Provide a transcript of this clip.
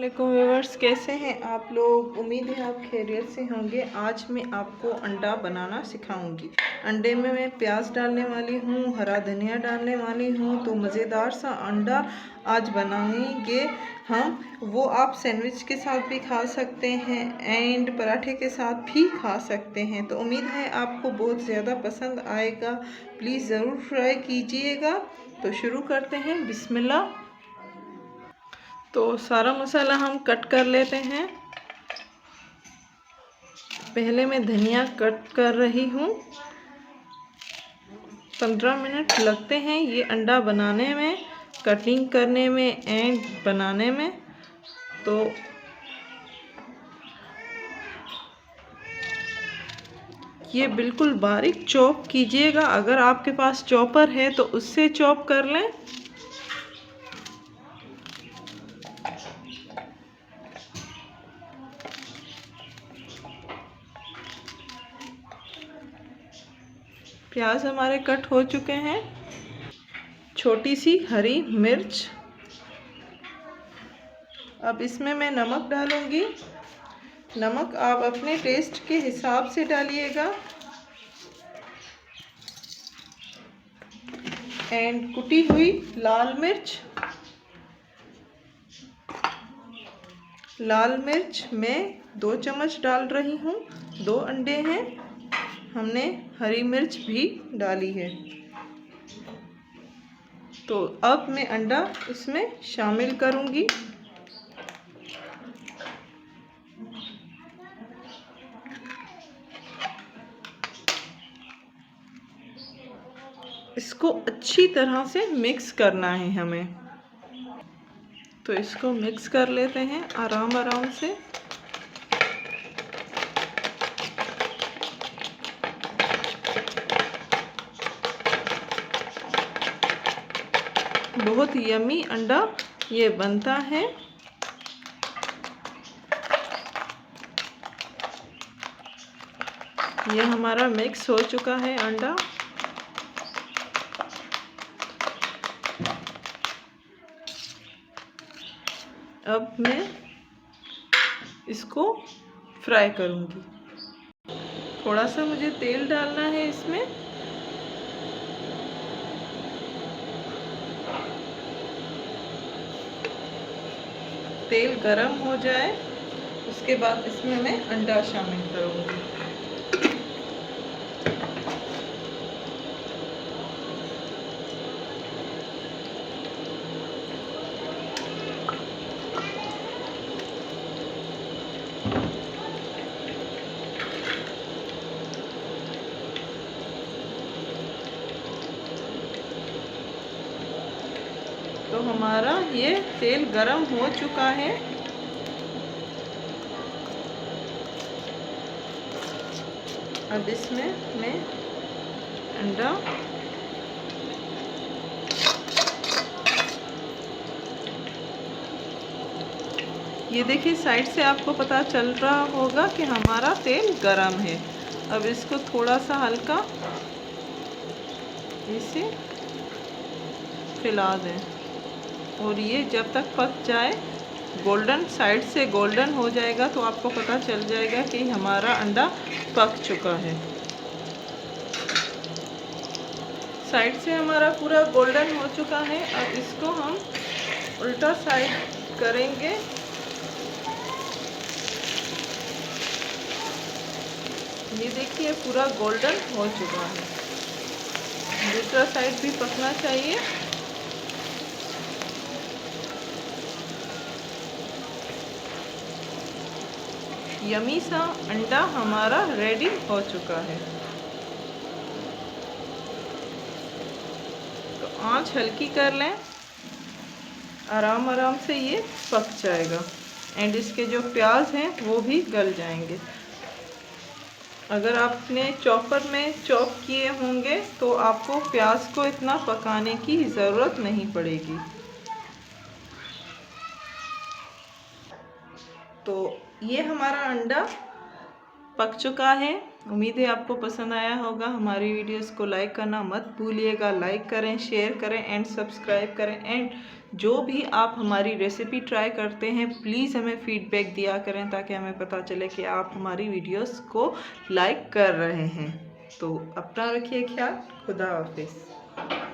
वालेकुम व्यूअर्स, कैसे हैं आप लोग। उम्मीद है आप खैरियत से होंगे। आज मैं आपको अंडा बनाना सिखाऊंगी। अंडे में मैं प्याज डालने वाली हूँ, हरा धनिया डालने वाली हूँ। तो मज़ेदार सा अंडा आज बनाएंगे हम। वो आप सैंडविच के साथ भी खा सकते हैं एंड पराठे के साथ भी खा सकते हैं। तो उम्मीद है आपको बहुत ज़्यादा पसंद आएगा। प्लीज़ ज़रूर ट्राई कीजिएगा। तो शुरू करते हैं, बिस्मिल्लाह। तो सारा मसाला हम कट कर लेते हैं। पहले मैं धनिया कट कर रही हूँ। 15 मिनट लगते हैं ये अंडा बनाने में, कटिंग करने में एंड बनाने में। तो ये बिल्कुल बारीक चॉप कीजिएगा। अगर आपके पास चॉपर है तो उससे चॉप कर लें। प्याज हमारे कट हो चुके हैं। छोटी सी हरी मिर्च। अब इसमें मैं नमक डालूंगी। नमक आप अपने टेस्ट के हिसाब से डालिएगा। एंड कुटी हुई लाल मिर्च। लाल मिर्च मैं 2 चम्मच डाल रही हूँ। 2 अंडे हैं, हमने हरी मिर्च भी डाली है। तो अब मैं अंडा इसमें शामिल करूँगी। इसको अच्छी तरह से मिक्स करना है हमें। तो इसको मिक्स कर लेते हैं आराम से। बहुत यमी अंडा ये बनता है। ये हमारा मिक्स हो चुका है अंडा। अब मैं इसको फ्राई करूंगी। थोड़ा सा मुझे तेल डालना है इसमें। तेल गरम हो जाए उसके बाद इसमें मैं अंडा शामिल करूंगी। तो हमारा ये तेल गरम हो चुका है। अब इसमें मैं अंडा ये देखिए, साइड से आपको पता चल रहा होगा कि हमारा तेल गरम है। अब इसको थोड़ा सा हल्का इसे फैला दें और ये जब तक पक जाए, गोल्डन साइड से गोल्डन हो जाएगा तो आपको पता चल जाएगा कि हमारा अंडा पक चुका है। साइड से हमारा पूरा गोल्डन हो चुका है। अब इसको हम उल्टा साइड करेंगे। ये देखिए पूरा गोल्डन हो चुका है। दूसरा साइड भी पकना चाहिए। यमी सा अंडा हमारा रेडी हो चुका है। तो आंच हल्की कर लें, आराम से ये पक जाएगा एंड इसके जो प्याज हैं वो भी गल जाएंगे। अगर आपने चॉपर में चॉप किए होंगे तो आपको प्याज को इतना पकाने की ज़रूरत नहीं पड़ेगी। तो ये हमारा अंडा पक चुका है। उम्मीद है आपको पसंद आया होगा। हमारी वीडियोस को लाइक करना मत भूलिएगा। लाइक करें, शेयर करें एंड सब्सक्राइब करें एंड जो भी आप हमारी रेसिपी ट्राई करते हैं प्लीज़ हमें फीडबैक दिया करें, ताकि हमें पता चले कि आप हमारी वीडियोस को लाइक कर रहे हैं। तो अपना रखिए ख्याल। खुदा हाफिज़।